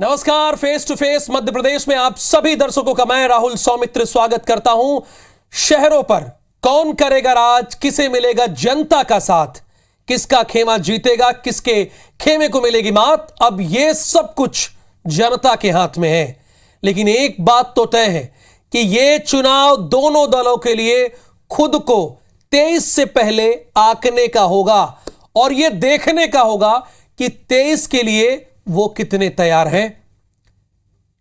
नमस्कार। Face to face Madhya Pradesh में आप सभी दर्शकों का मैं राहुल सौमित्र स्वागत करता हूं। शहरों पर कौन करेगा राज, किसे मिलेगा जनता का साथ, किसका खेमा जीतेगा, किसके खेमे को मिलेगी मात, अब यह सब कुछ जनता के हाथ में है। लेकिन एक बात तो तय है कि यह चुनाव दोनों दलों के लिए खुद को 23 से पहले आंकने का होगा और यह देखने का होगा कि 23 के लिए वो कितने तैयार हैं।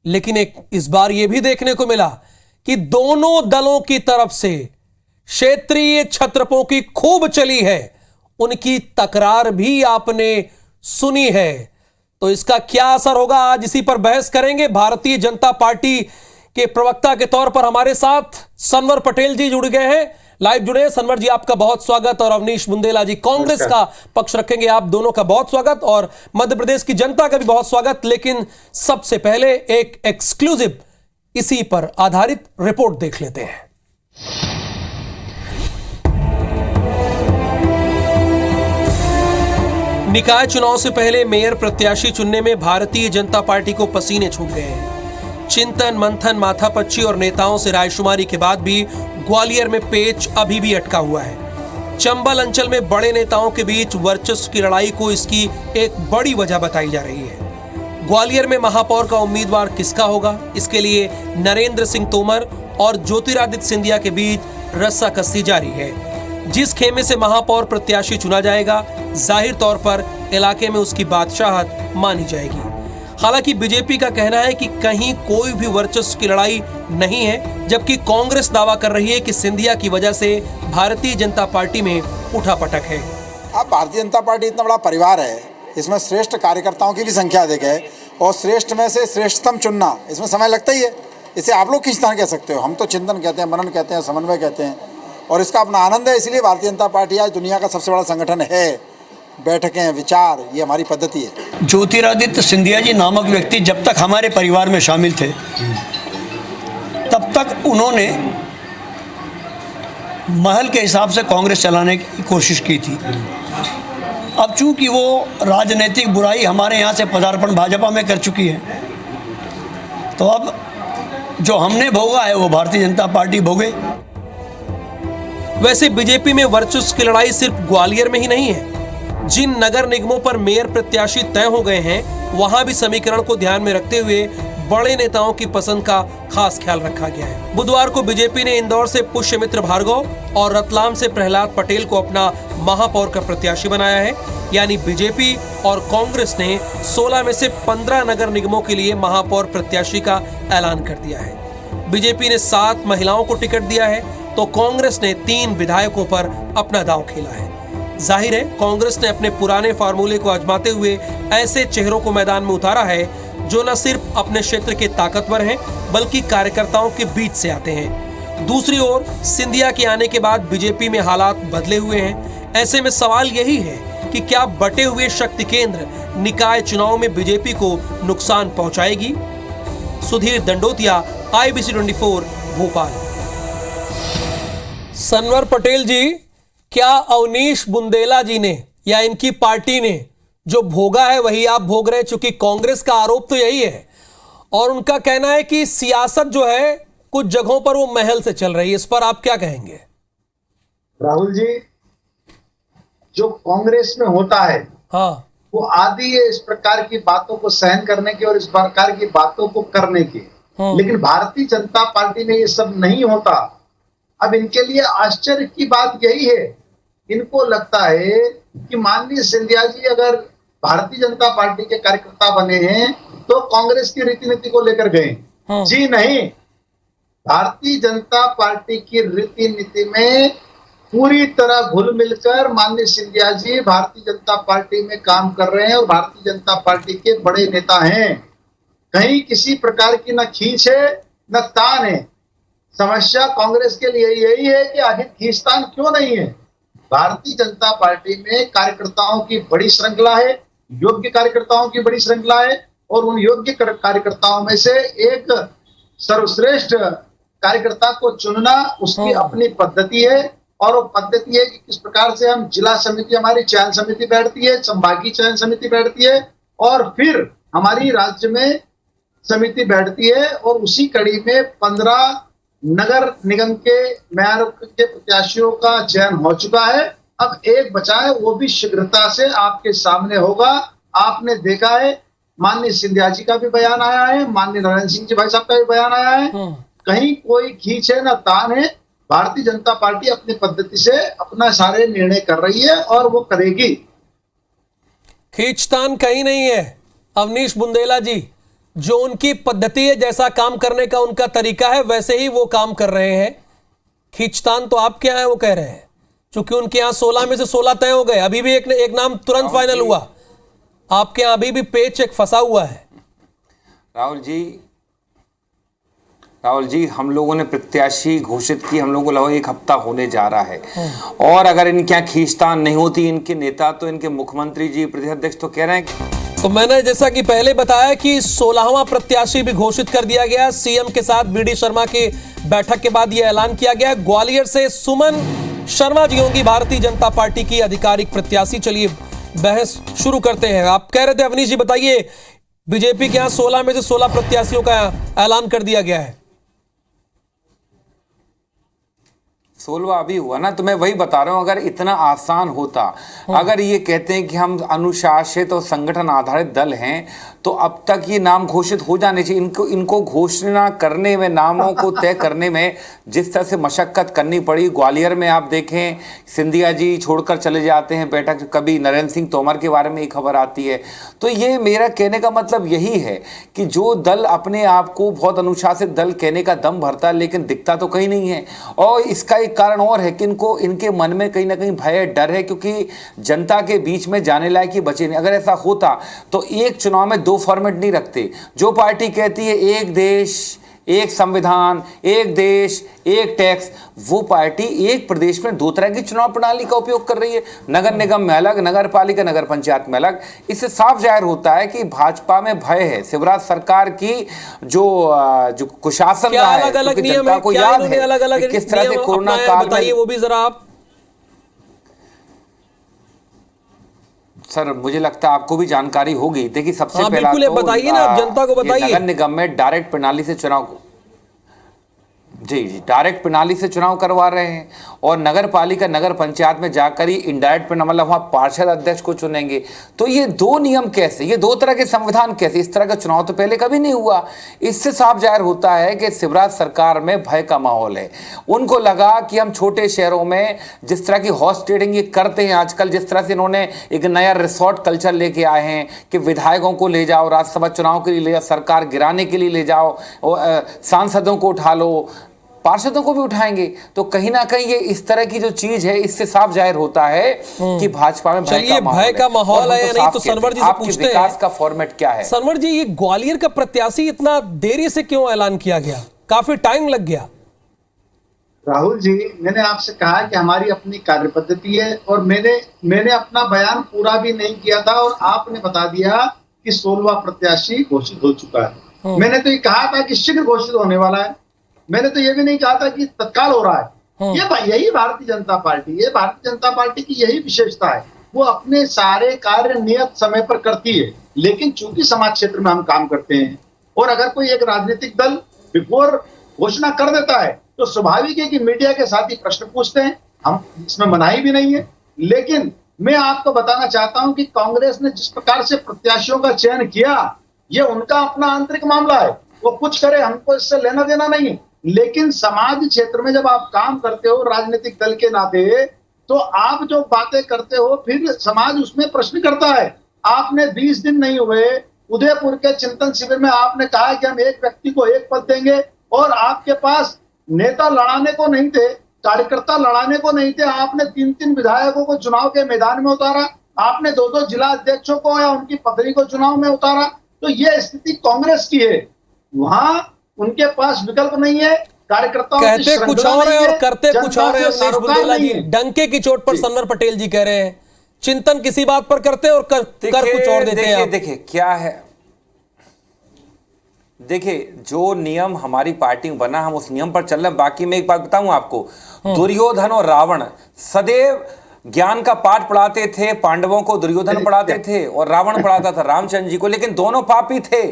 लेकिन इस बार यह भी देखने को मिला कि दोनों दलों की तरफ से क्षेत्रीय छत्रपों की खूब चली है, उनकी तकरार भी आपने सुनी है। तो इसका क्या असर होगा, आज इसी पर बहस करेंगे। भारतीय जनता पार्टी के प्रवक्ता के तौर पर हमारे साथ सनवर पटेल जी जुड़ गए हैं, लाइव जुड़े। सनवर जी, आपका बहुत स्वागत। और अवनीश बुंदेला जी कांग्रेस का पक्ष रखेंगे, आप दोनों का बहुत स्वागत और मध्य प्रदेश की जनता का भी बहुत स्वागत। लेकिन सबसे पहले एक एक्सक्लूसिव इसी पर आधारित रिपोर्ट देख लेते हैं। निकाय चुनाव से पहले मेयर प्रत्याशी चुनने में भारतीय जनता पार्टी को पसीने छूट गए हैं। चिंतन मंथन, माथापच्ची और नेताओं से रायशुमारी के बाद भी ग्वालियर में पेच अभी भी अटका हुआ है। चंबल अंचल में बड़े नेताओं के बीच वर्चस्व की लड़ाई को इसकी एक बड़ी वजह बताई जा रही है। ग्वालियर में महापौर का उम्मीदवार किसका होगा, इसके लिए नरेंद्र सिंह तोमर और ज्योतिरादित्य सिंधिया के बीच रस्साकसी जारी है। जिस खेमे से महापौर प्रत्याशी चुना जाएगा, जाहिर तौर पर इलाके में उसकी बादशाहत मानी जाएगी। हालांकि बीजेपी का कहना है कि कहीं कोई भी वर्चस्व की लड़ाई नहीं है, जबकि कांग्रेस दावा कर रही है कि सिंधिया की वजह से भारतीय जनता पार्टी में उठापटक है। अब भारतीय जनता पार्टी इतना बड़ा परिवार है, इसमें श्रेष्ठ कार्यकर्ताओं की भी संख्या अधिक है और श्रेष्ठ में से श्रेष्ठतम चुनना इसमें समय लगता ही है। इसे आप लोग किस तरह कह सकते हो, हम तो चिंतन कहते हैं, मनन कहते हैं, समन्वय कहते हैं और इसका अपना आनंद है। इसलिए भारतीय जनता पार्टी आज दुनिया का सबसे बड़ा संगठन है। बैठकें, विचार, ये हमारी पद्धति है। ज्योतिरादित्य सिंधिया जी नामक व्यक्ति जब तक हमारे परिवार में शामिल थे तब तक उन्होंने महल के हिसाब से कांग्रेस चलाने की कोशिश की थी। अब चूंकि वो राजनीतिक बुराई हमारे यहाँ से पदार्पण भाजपा में कर चुकी है, तो अब जो हमने भोगा है वो भारतीय जनता पार्टी भोगे। वैसे बीजेपी में वर्चस्व की लड़ाई सिर्फ ग्वालियर में ही नहीं है। जिन नगर निगमों पर मेयर प्रत्याशी तय हो गए हैं, वहां भी समीकरण को ध्यान में रखते हुए बड़े नेताओं की पसंद का खास ख्याल रखा गया है। बुधवार को बीजेपी ने इंदौर से पुष्यमित्र भार्गव और रतलाम से प्रहलाद पटेल को अपना महापौर का प्रत्याशी बनाया है। यानी बीजेपी और कांग्रेस ने 16 में से 15 नगर निगमों के लिए महापौर प्रत्याशी का ऐलान कर दिया है। बीजेपी ने 7 महिलाओं को टिकट दिया है, तो कांग्रेस ने 3 विधायकों पर अपना दांव खेला है। जाहिर है, कांग्रेस ने अपने पुराने फार्मूले को आजमाते हुए ऐसे चेहरों को मैदान में उतारा है जो न सिर्फ अपने क्षेत्र के ताकतवर हैं, बल्कि कार्यकर्ताओं के बीच से आते हैं। दूसरी ओर सिंधिया के आने के बाद बीजेपी में हालात बदले हुए हैं। ऐसे में सवाल यही है कि क्या बटे हुए शक्ति केंद्र निकाय चुनाव में बीजेपी को नुकसान पहुंचाएगी। सुधीर दंडोतिया, IBC 24, भोपाल। सनवर पटेल जी, क्या अवनीश बुंदेला जी ने या इनकी पार्टी ने जो भोगा है वही आप भोग रहे हैं? चूंकि कांग्रेस का आरोप तो यही है और उनका कहना है कि सियासत जो है कुछ जगहों पर वो महल से चल रही है। इस पर आप क्या कहेंगे? राहुल जी, जो कांग्रेस में होता है हाँ, वो आदि है इस प्रकार की बातों को सहन करने की और इस प्रकार की बातों को करने की। लेकिन भारतीय जनता पार्टी में ये सब नहीं होता। अब इनके लिए आश्चर्य की बात यही है, इनको लगता है कि माननीय सिंधिया जी अगर भारतीय जनता पार्टी के कार्यकर्ता बने हैं तो कांग्रेस की रीति नीति को लेकर गए। जी नहीं, भारतीय जनता पार्टी की रीति नीति में पूरी तरह घुल मिलकर माननीय सिंधिया जी भारतीय जनता पार्टी में काम कर रहे हैं और भारतीय जनता पार्टी के बड़े नेता हैं। कहीं किसी प्रकार की न खींच है न तान है। समस्या कांग्रेस के लिए यही है कि आखिर खींचतान क्यों नहीं है। भारतीय जनता पार्टी में कार्यकर्ताओं की बड़ी श्रृंखला है, योग्य कार्यकर्ताओं की बड़ी श्रृंखला है और उन योग्य कार्यकर्ताओं में से एक सर्वश्रेष्ठ कार्यकर्ता को चुनना उसकी अपनी पद्धति है और वो पद्धति है कि किस प्रकार से हम जिला समिति, हमारी चयन समिति बैठती है, संभागीय चयन समिति बैठती है और फिर हमारी राज्य में समिति बैठती है और उसी कड़ी में 15 नगर निगम के मेयर के प्रत्याशियों का चयन हो चुका है। अब एक बचा है, वो भी शीघ्रता से आपके सामने होगा। आपने देखा है माननीय सिंधिया जी का भी बयान आया है, माननीय नारायण सिंह जी भाई साहब का भी बयान आया है। कहीं कोई खींच है ना तान है। भारतीय जनता पार्टी अपनी पद्धति से अपना सारे निर्णय कर रही है और वो करेगी। खींचतान कहीं नहीं है अवनीश बुंदेला जी। जो उनकी पद्धति है, जैसा काम करने का उनका तरीका है, वैसे ही वो काम कर रहे हैं। खींचतान तो आपके यहाँ है, वो कह रहे हैं, क्योंकि उनके यहाँ 16 में से 16 तय हो गए। अभी भी एक नाम तुरंत फाइनल हुआ। आपके यहाँ अभी भी पेच एक फंसा हुआ है। राहुल जी, हम लोगों ने प्रत्याशी घोषित की, हम लोगों को लगभग 1 हफ्ता होने जा रहा है। और अगर इनके यहाँ खींचतान नहीं होती, इनके नेता तो इनके मुख्यमंत्री जी, प्रदेश अध्यक्ष तो कह रहे हैं। तो मैंने जैसा कि पहले बताया कि 16वां प्रत्याशी भी घोषित कर दिया गया। सीएम के साथ बीडी शर्मा की बैठक के बाद यह ऐलान किया गया। ग्वालियर से सुमन शर्मा जी होंगी भारतीय जनता पार्टी की आधिकारिक प्रत्याशी। चलिए बहस शुरू करते हैं। आप कह रहे थे अवनीश जी, बताइए, बीजेपी के यहाँ 16 में से 16 प्रत्याशियों का ऐलान कर दिया गया है। 16वां अभी हुआ ना, तो मैं वही बता रहा हूं। अगर इतना आसान होता, अगर ये कहते हैं कि हम अनुशासित और संगठन आधारित दल हैं, तो अब तक ये नाम घोषित हो जाने चाहिए। इनको घोषणा करने में, नामों को तय करने में जिस तरह से मशक्कत करनी पड़ी। ग्वालियर में आप देखें, सिंधिया जी छोड़कर चले जाते हैं बैठक, कभी नरेंद्र सिंह तोमर के बारे में एक खबर आती है। तो ये मेरा कहने का मतलब यही है कि जो दल अपने आप को बहुत अनुशासित दल कहने का दम भरता है, लेकिन दिखता तो कहीं नहीं है। और इसका एक कारण और है कि इनके मन में कहीं ना कहीं भय, डर है, क्योंकि जनता के बीच में जाने लायक ही बचे नहीं। अगर ऐसा होता तो एक चुनाव में 2 फॉर्मेट नहीं रखते। जो पार्टी कहती है एक देश एक संविधान, एक देश एक टैक्स, वो पार्टी एक प्रदेश में 2 तरह की चुनाव प्रणाली का उपयोग कर रही है। नगर निगम में अलग, नगर पालिका नगर पंचायत में अलग। इससे साफ जाहिर होता है कि भाजपा में भय है। शिवराज सरकार की जो कुशासन रहा है, अलग-अलग नियम है, को याद है अलग-अलग किस तरह से कोरोना काल में, वो भी जरा आप। सर मुझे लगता है आपको भी जानकारी होगी। देखिए सबसे पहला तो बताइए ना, जनता को बताइए। नगर निगम में डायरेक्ट प्रणाली से चुनाव, जी डायरेक्ट प्रणाली से चुनाव करवा रहे हैं। और नगर पालिका नगर पंचायत में जाकर ही इनडायरेक्ट प्रणाली, मतलब वहाँ पार्षद अध्यक्ष को चुनेंगे। तो ये 2 नियम कैसे, ये 2 तरह के संविधान कैसे? इस तरह का चुनाव तो पहले कभी नहीं हुआ। इससे साफ जाहिर होता है कि शिवराज सरकार में भय का माहौल है। उनको लगा कि हम छोटे शहरों में जिस तरह की हॉर्स ट्रेडिंग ये करते हैं आजकल, जिस तरह से इन्होंने एक नया रिसोर्ट कल्चर लेके आए हैं कि विधायकों को ले जाओ, राज्यसभा चुनाव के लिए ले जाओ, सरकार गिराने के लिए ले जाओ, सांसदों को उठा लो, पार्षदों को भी उठाएंगे। तो कहीं ना कहीं ये इस तरह की जो चीज है, इससे साफ जाहिर होता है कि भाजपा में भय का माहौल है या नहीं। तो सनवर जी से पूछते हैं, विकास का फॉर्मेट क्या है? सनवर जी, ये ग्वालियर का प्रत्याशी इतना देरी से क्यों ऐलान किया गया? काफी टाइम लग गया। राहुल जी, मैंने आपसे कहा कि हमारी अपनी कार्य पद्धति है और मैंने अपना बयान पूरा भी नहीं किया था और आपने बता दिया कि 16वां प्रत्याशी घोषित हो चुका है। मैंने तो ये कहा था कि शीघ्र घोषित होने वाला है। मैंने तो ये भी नहीं कहा था कि तत्काल हो रहा है। यही भारतीय जनता पार्टी है। भारतीय जनता पार्टी की यही विशेषता है, वो अपने सारे कार्य नियत समय पर करती है। लेकिन चूंकि समाज क्षेत्र में हम काम करते हैं और अगर कोई एक राजनीतिक दल बिफोर घोषणा कर देता है तो स्वाभाविक है कि मीडिया के साथ ही प्रश्न पूछते हैं। हम इसमें मनाही भी नहीं है। लेकिन मैं आपको बताना चाहता हूं कि कांग्रेस ने जिस प्रकार से प्रत्याशियों का चयन किया, ये उनका अपना आंतरिक मामला है। वो कुछ करे, हमको इससे लेना देना नहीं है। लेकिन समाज क्षेत्र में जब आप काम करते हो राजनीतिक दल के नाते, तो आप जो बातें करते हो फिर समाज उसमें प्रश्न करता है। आपने 20 दिन नहीं हुए, उदयपुर के चिंतन शिविर में आपने कहा कि हम एक व्यक्ति को एक पद देंगे और आपके पास नेता लड़ाने को नहीं थे, कार्यकर्ता लड़ाने को नहीं थे। आपने 3-3 विधायकों को चुनाव के मैदान में उतारा। आपने 2-2 जिला अध्यक्षों को या उनकी पत्नी को चुनाव में उतारा। तो ये स्थिति कांग्रेस की है। वहां उनके पास विकल्प नहीं है। कार्यकर्ताओं कहते कुछ और है और करते कुछ और है। अवनीश बुंदेला जी, डंके की चोट पर सनवर पटेल जी कह रहे हैं, चिंतन किसी बात पर करते हैं और कर कुछ और देते हैं। देखिए क्या है, देखिए जो नियम हमारी पार्टी में बना, हम उस नियम पर चल रहे हैं। बाकी मैं एक बात बताऊं आपको, दुर्योधन और रावण सदैव ज्ञान का पाठ पढ़ाते थे, पांडवों को दुर्योधन पढ़ाते थे और रावण पढ़ाता था रामचंद्र जी को, लेकिन दोनों पापी थे।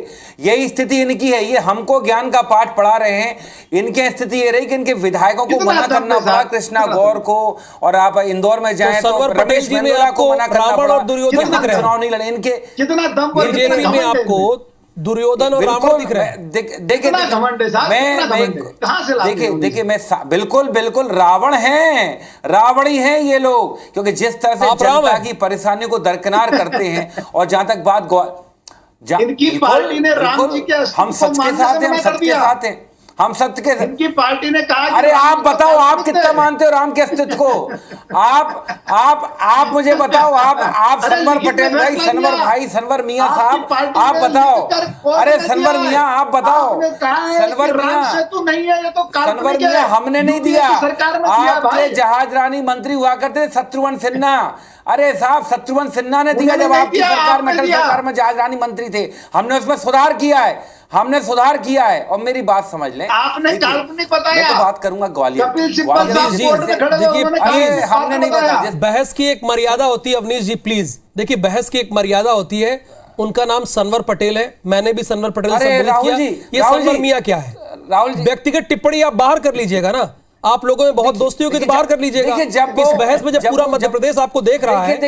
यही स्थिति इनकी है, ये हमको ज्ञान का पाठ पढ़ा रहे हैं। इनकी स्थिति ये रही कि इनके विधायकों को मना करना पड़ा, कृष्णा गौर को, और आप इंदौर में जाएं तो पटेल जी में आपको रावण और दुर्योधन दिख रहे हैं, चुनाव नहीं लड़े इनके। कितना दम पर बीजेपी में आपको दुर्योधन और रावण दिख रहे हैं। देखिए देखिए मैं बिल्कुल रावण हैं, रावणी हैं ये लोग, क्योंकि जिस तरह से जनता की परेशानियों को दरकिनार करते हैं। और जहां तक बात इनकी पार्टी ने राम जी के हम सच के साथ हैं, हम सच के साथ हैं, हम सत्य के। इनकी पार्टी ने कहा, अरे आप बताओ आप कितना मानते हो राम के अस्तित्व को? आप मुझे बताओ, आप सनवर पटेल भाई, सनवर मियां साहब, आप बताओ। अरे सनवर मियां आप बताओ, सनवर मियां तो नहीं है ये तो सनवर मियां हमने नहीं दिया, आपके जहाज रानी मंत्री हुआ करते थे शत्रुघ्न सिन्हा। अरे साहब शत्रुघ्न सिन्हा ने दिया जब आपकी सरकार में, सरकार में जहाज रानी मंत्री थे। हमने उसमें सुधार किया है, हमने सुधार किया है। और मेरी बात समझ लें, आपने काल्पनिक बताया। मैं तो बात करूंगा ग्वालियर, हमने नहीं बताया। बहस की एक मर्यादा होती है अवनीश जी, प्लीज देखिए, बहस की एक मर्यादा होती है। उनका नाम सनवर पटेल है, मैंने भी सनवर पटेल से संबोधित किया। ये सनवर मियां क्या है? राहुल जी, व्यक्तिगत टिप्पणी आप बाहर कर लीजिएगा ना, आप लोगों में बहुत दोस्ती होगी तो बाहर कर लीजिएगा। जब इस बहस में जब पूरा मध्य प्रदेश आपको देख रहा है तो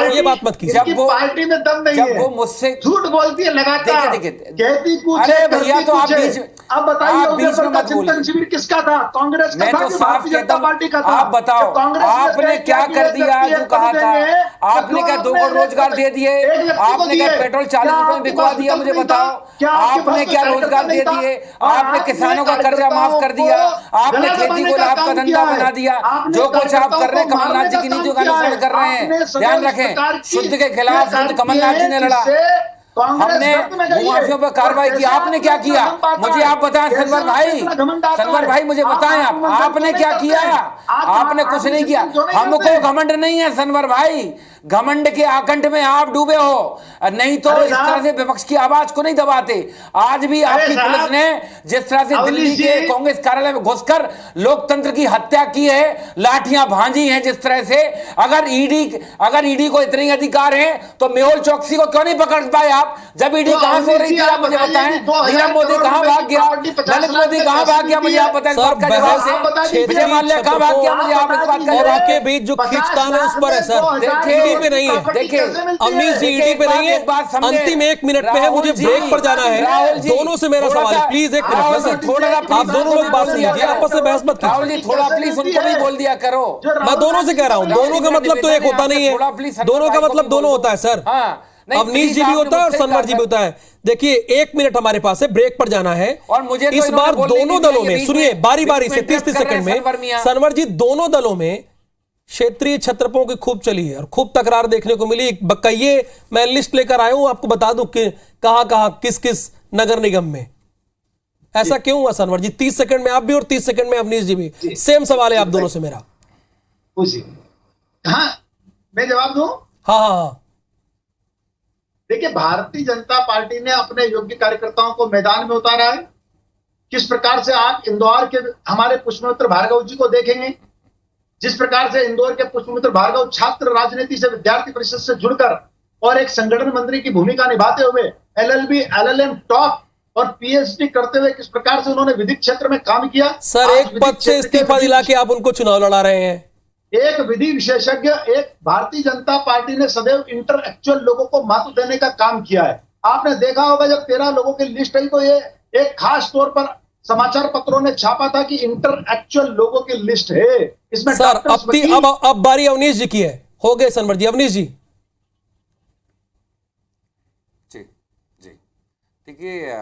ये बात मत कीजिए। जब वो पार्टी में दम नहीं है, वो मुझसे झूठ बोलती है लगातार, कहती कुछ है, अरे भैया तो आप बीच में, अब बताइए बीच में मत चिंतन शिविर किसका था? कांग्रेस का मैं था तो कि साफ भारतीय कहता जनता हूं, पार्टी का था? आप बताओ आपने क्या कर दिया जो कहा था? आपने क्या 2 करोड़ रोजगार दे दिए? आपने क्या पेट्रोल 40 रुपए में बिकवा दिया? मुझे बताओ, आपने क्या रोजगार दे दिए? आपने किसानों का कर्जा माफ कर दिया, आपने खेती को लाभ का धंधा बना दिया। जो कुछ आप कर रहे हैं कमलनाथ जी की नीतियों का अनुसरण कर रहे हैं। ध्यान रखें, शुद्ध के खिलाफ शुद्ध कमलनाथ जी ने लड़ा, हमने भूमाफियों पर कार्रवाई की। आपने क्या किया मुझे आप बताएं सनवर भाई मुझे बताएं आपने क्या किया? आपने कुछ नहीं किया। हमको घमंड नहीं है सनवर भाई, घमंड के आकंठ में आप डूबे हो, नहीं तो इस तरह से विपक्ष की आवाज को नहीं दबाते। आज भी आपकी पुलिस ने जिस तरह से दिल्ली के कांग्रेस कार्यालय में घुसकर लोकतंत्र की हत्या की है, लाठियां भांजी हैं जिस तरह से, अगर ईडी को इतने अधिकार हैं तो मेहुल चौकसी को क्यों नहीं पकड़ पाए आप? जब ईडी कहां से हो रही थी आप मुझे बताएं। नीरव मोदी कहां भाग गया? ललित मोदी कहां भाग गया? मुझे आप बताएं। विजय माल्या कहां भाग गया? मुझे आप इस बात का जवाब दें। बीच जो खींचतान है उस पर है सर, ईडी पे नहीं है। देखिए अवनीश जी ईडी पे नहीं है, अंतिम 1 मिनट पे है, मुझे ब्रेक पर जाना है। दोनों से मेरा सवाल है, प्लीज 1 मिनट सर, थोड़ा आप दोनों लोग बात सुन लीजिए, आपस में बहस मत राहुल जी थोड़ा प्लीज उनको भी बोल दिया करो। मैं दोनों से कह रहा हूँ, दोनों का मतलब तो एक होता नहीं है, दोनों का मतलब दोनों होता है सर। अवनीश जी भी होता है और सनवर जी भी होता है। देखिए 1 मिनट हमारे पास है, ब्रेक पर जाना है। और मुझे इस बार दोनों दलों में, सुनिए बारी बारी से 30-30 सेकंड में, सनवर जी दोनों दलों में क्षेत्रीय छत्रपों की खूब चली है और खूब तकरार देखने को मिली। बकाइए मैं लिस्ट लेकर आया हूं, आपको बता दूं कि कहां किस किस नगर निगम में ऐसा क्यों हुआ सनवर जी? 30 सेकंड में आप भी और 30 सेकंड में अवनीश जी भी। सेम सवाल है आप दोनों से मेरा। हाँ मैं जवाब दूं? हाँ। देखिए भारतीय जनता पार्टी ने अपने योग्य कार्यकर्ताओं को मैदान में उतारा है। किस प्रकार से आप इंदौर के हमारे पुष्पमित्र भार्गव जी को देखेंगे, जिस प्रकार से इंदौर के पुष्पमित्र भार्गव छात्र राजनीति से, विद्यार्थी परिषद से जुड़कर और एक संगठन मंत्री की भूमिका निभाते हुए LLB LLM टॉप और PhD करते हुए किस प्रकार से उन्होंने विधिक क्षेत्र में काम किया। सर एक पद से इस्तीफा दिला के आप उनको चुनाव लड़ा रहे हैं। एक विधि विशेषज्ञ, एक भारतीय जनता पार्टी ने सदैव इंटरएक्चुअल लोगों को महत्व देने का काम किया है। आपने देखा होगा जब 13 लोगों की लिस्ट आई तो ये एक खास तौर पर समाचार पत्रों ने छापा था कि इंटरएक्चुअल लोगों की लिस्ट है। इसमें सर अब बारी अवनीश जी की है। हो गए सनवर जी, अवनीश जी। देखिए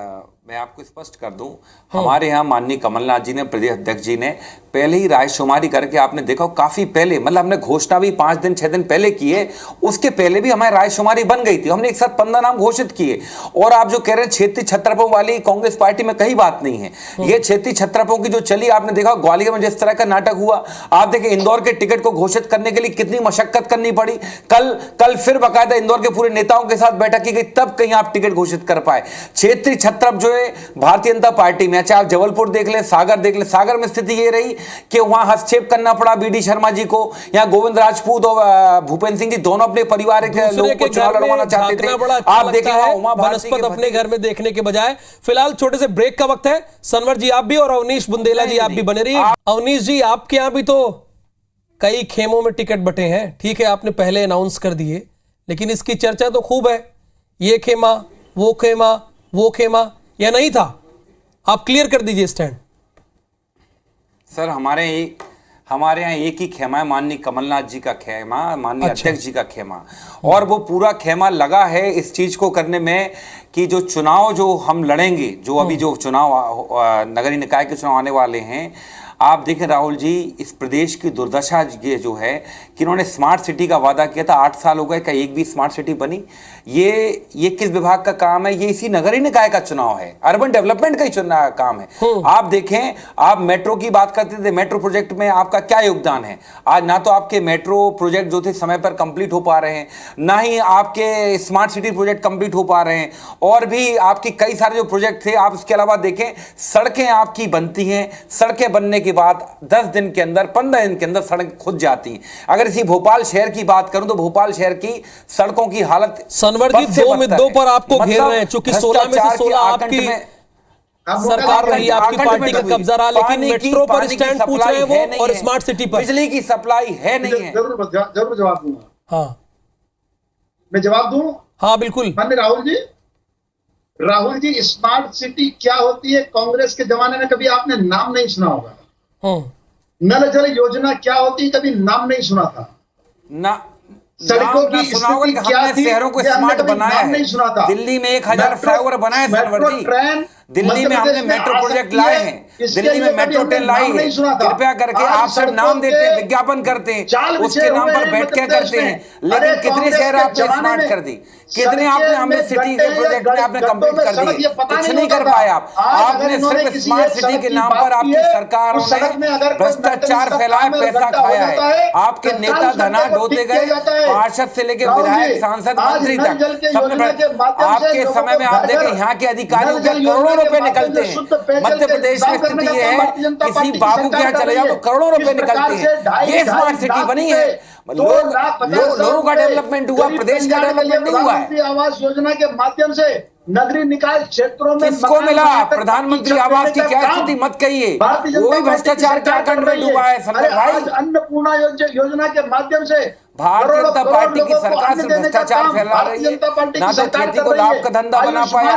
मैं आपको स्पष्ट कर दूं, हमारे यहाँ माननीय कमलनाथ जी ने, प्रदेश अध्यक्ष जी ने पहले ही रायशुमारी करके, आपने देखा काफी पहले, मतलब हमने घोषणा भी 5 दिन 6 दिन पहले की है, उसके पहले भी हमारी रायशुमारी बन गई थी। हमने एक साथ 15 नाम घोषित किए। और आप जो कह रहे हैं क्षेत्रीय छत्रपों वाली कांग्रेस पार्टी में कहीं बात नहीं है। ये क्षेत्रीय छत्रपों की जो चली, आपने देखा ग्वालियर में जिस तरह का नाटक हुआ, आप देखें इंदौर के टिकट को घोषित करने के लिए कितनी मशक्कत करनी पड़ी। कल फिर बाकायदा इंदौर के पूरे नेताओं के साथ बैठक की गई, तब कहीं आप टिकट घोषित कर पाए। क्षेत्रीय छत्रप जो है भारतीय जनता पार्टी में, चाहे आप जबलपुर देख लें, सागर देख लें, सागर में स्थिति ये रही कि वहां हस्तक्षेप करना पड़ा बीडी शर्मा जी को। यहाँ गोविंद राजपूत और भूपेंद्र सिंह जी दोनों अपने परिवार के लोगों को चुनाव लड़वाना चाहते थे। आप देखें उमा भारती अपने घर में देखने के बजाय। फिलहाल छोटे से ब्रेक का वक्त है। सनवर जी आप भी और अवनीश बुंदेला जी आप भी बने रहिए। अवनीश जी आपके यहां भी तो कई खेमों में टिकट बटे हैं, ठीक है आपने पहले अनाउंस कर दिए, लेकिन इसकी चर्चा तो खूब है, ये खेमा वो खेमा वो खेमा, या नहीं था? आप क्लियर कर दीजिए स्टैंड। सर हमारे यहाँ एक ही खेमा है, माननीय कमलनाथ जी का खेमा, माननीय अध्यक्ष जी का खेमा, और वो पूरा खेमा लगा है इस चीज को करने में कि जो चुनाव जो हम लड़ेंगे, जो अभी जो चुनाव नगरीय निकाय के चुनाव आने वाले हैं, आप देखें राहुल जी इस प्रदेश की दुर्दशा ये जो है कि इन्होंने स्मार्ट सिटी का वादा किया था, 8 साल हो गए, क्या एक भी स्मार्ट सिटी बनी? ये किस विभाग का काम है? ये इसी नगरीय निकाय का चुनाव है, अर्बन डेवलपमेंट का ही चुनाव काम है। आप देखें, आप मेट्रो की बात करते थे, मेट्रो प्रोजेक्ट में आपका क्या योगदान है? आज ना तो आपके मेट्रो प्रोजेक्ट जो थे समय पर कंप्लीट हो पा रहे हैं, ना ही आपके स्मार्ट सिटी प्रोजेक्ट कंप्लीट हो पा रहे हैं, और भी आपकी कई सारे जो प्रोजेक्ट थे आप इसके अलावा देखें, सड़कें आपकी बनती हैं, सड़कें बनने के बाद 10 दिन के अंदर 15 दिन के अंदर सड़क खुद जाती हैं। अगर इसी भोपाल शहर की बात करूं तो भोपाल शहर की सड़कों की हालत सनवर जी दो मुद्दों पर आपको घेर रहे हैं, चूंकि 16 में से 16 आपकी सरकार रही, आपकी पार्टी का कब्जा रहा, लेकिन मेट्रो पर स्टैंड पूछ रहे हैं वो, और स्मार्ट सिटी पर बिजली की सप्लाई है नहीं है। जरूर जवाब दूंगा। हाँ मैं जवाब दूं? हाँ बिल्कुल। माननीय राहुल जी स्मार्ट सिटी क्या होती है कांग्रेस के जमाने में कभी आपने नाम नहीं सुना होगा। नल जल योजना क्या होती कभी नाम नहीं सुना था ना। सड़कों की स्थिति क्या थी शहरों को स्मार्ट बनाया है, नहीं सुना था। दिल्ली में 1000 फ्लाईओवर बनाए सनवर जी, दिल्ली में हमने मेट्रो प्रोजेक्ट लाए हैं, दिल्ली में मेट्रो ट्रेन लाई है। कृपया करके आप सब नाम देते हैं, विज्ञापन करते हैं, उसके नाम पर बैठ के करते हैं, लेकिन कितने शहर आपने स्मार्ट कर दी, कितने आपने हमने सिटी के प्रोजेक्ट में आपने कंप्लीट कर दिए? कुछ नहीं कर पाए आपने सिर्फ स्मार्ट सिटी के नाम पर आपकी सरकारों ने भ्रष्टाचार फैलाया, पैसा खाया है। आपके नेता धना ढोते गए, पार्षद से लेकर विधायक, सांसद, मंत्री तक सबने। आपके समय में आप देखें यहाँ के अधिकारियों के करोड़ों रुपए निकलते हैं। मध्य प्रदेश में स्थिति ये है, किसी बाबू के यहाँ चले जाओ तो करोड़ों रुपए निकलते हैं। ये स्मार्ट सिटी बनी है, लोगों का डेवलपमेंट हुआ, प्रदेश का डेवलपमेंट नहीं हुआ है। आवास योजना के माध्यम से नगरीय निकाय क्षेत्रों में किसको मिला? प्रधानमंत्री आवास की क्या स्थिति मत कहिए, वो भी भ्रष्टाचार के आकंठ में डूबा है सनवर भाई। अन्नपूर्णा योजना के माध्यम से भारतीय जनता पार्टी की सरकार से भ्रष्टाचार फैला रही है, ना तो खेती को लाभ का धंधा बना पाया,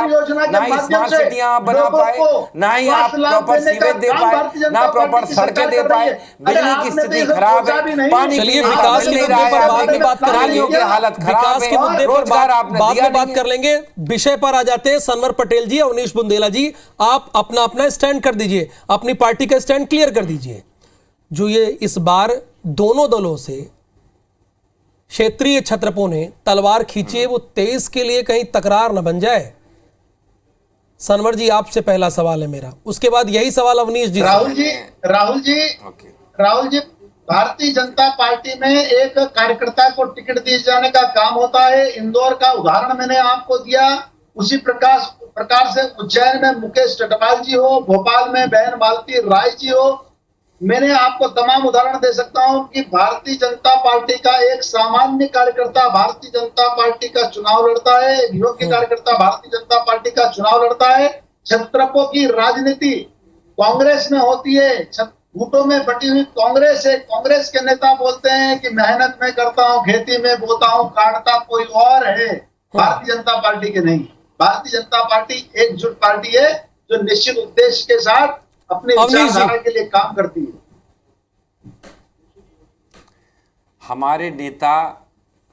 ना ही स्मार्ट सिटियां बना पाए, ना ही आप प्रॉपर सीवेज दे पाए, ना प्रॉपर सड़कें दे पाए, बिजली की स्थिति खराब है, पानी चलिए विकास के मुद्दे पर बाद में बात करेंगे, की हालत खराब विकास है, के मुद्दे पर रोजगार आपने बाद दिया में बात कर लेंगे। विषय पर आ जाते हैं। सनवर पटेल जी, अवनीश बुंदेला जी, आप अपना अपना स्टैंड कर दीजिए, अपनी पार्टी का स्टैंड क्लियर कर दीजिए। जो ये इस बार दोनों दलों से क्षेत्रीय छत्रपों ने तलवार खींची है, वो 23 के लिए कहीं तकरार न बन जाए। सनवर जी आपसे पहला सवाल है मेरा, उसके बाद यही सवाल अवनीश जी। राहुल जी भारतीय जनता पार्टी में एक कार्यकर्ता को टिकट दिए जाने का काम होता है। इंदौर का उदाहरण मैंने आपको दिया, उसी प्रकार से उज्जैन में मुकेश चटवाल जी हो, भोपाल में बहन मालती राय जी हो, मैंने आपको तमाम उदाहरण दे सकता हूं कि भारतीय जनता पार्टी का एक सामान्य कार्यकर्ता भारतीय जनता पार्टी का चुनाव लड़ता है, एक योग्य कार्यकर्ता भारतीय जनता पार्टी का चुनाव लड़ता है। छत्रपों की राजनीति कांग्रेस में होती है, गुटों में बटी हुई कांग्रेस है। कांग्रेस के नेता बोलते हैं कि मेहनत में करता हूं, खेती में बोता हूं, काटता कोई और है, भारतीय जनता पार्टी के नहीं। भारतीय जनता पार्टी एकजुट पार्टी है जो निश्चित उद्देश्य के साथ अपने विचारधारा के लिए काम करती है। हमारे नेता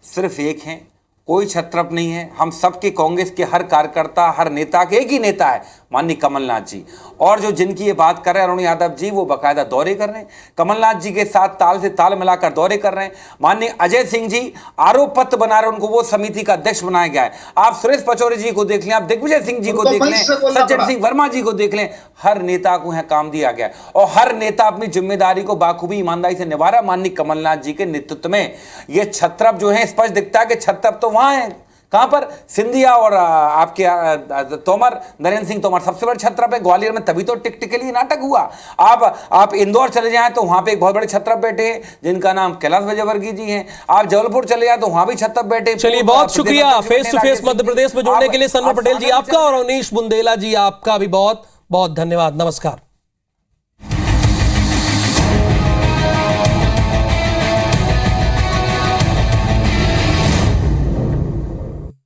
सिर्फ एक हैं, कोई छत्रप नहीं है। हम सबके कांग्रेस के हर कार्यकर्ता, हर नेता के एक ही नेता है, माननीय कमलनाथ जी। और जो जिनकी ये बात कर रहे हैं अरुण यादव जी, वो बाकायदा दौरे कर रहे हैं, कमलनाथ जी के साथ ताल से ताल मिलाकर दौरे कर रहे हैं। माननीय अजय सिंह जी आरोप पत्र बना रहे, उनको वो समिति का अध्यक्ष बनाया गया है। आप सुरेश पचौरी जी को देख लें, आप दिग्विजय सिंह जी को देख लें, सज्जन सिंह वर्मा जी को देख लें, हर नेता को यहाँ काम दिया गया है और हर नेता अपनी जिम्मेदारी को बाखूबी ईमानदारी से निभा रहा है। माननीय कमलनाथ जी के नेतृत्व में ये छत्रप जो है, स्पष्ट दिखता है कि छत्रप तो वहां है कहां पर? सिंधिया और आपके तोमर, नरेंद्र सिंह तोमर सबसे बड़े छत्र पे। ग्वालियर में तभी तो टिक टिक के लिए नाटक हुआ। आप इंदौर चले जाएं तो वहां पे एक बहुत बड़े छत्र बैठे हैं जिनका नाम कैलाश विजयवर्गीय जी हैं। आप जबलपुर चले जाएं तो वहां भी छत्र बैठे। चलिए, बहुत शुक्रिया face to face Madhya Pradesh में जुड़ने के लिए सनवर पटेल जी आपका, और अवनीश बुंदेला जी आपका भी बहुत बहुत धन्यवाद। नमस्कार।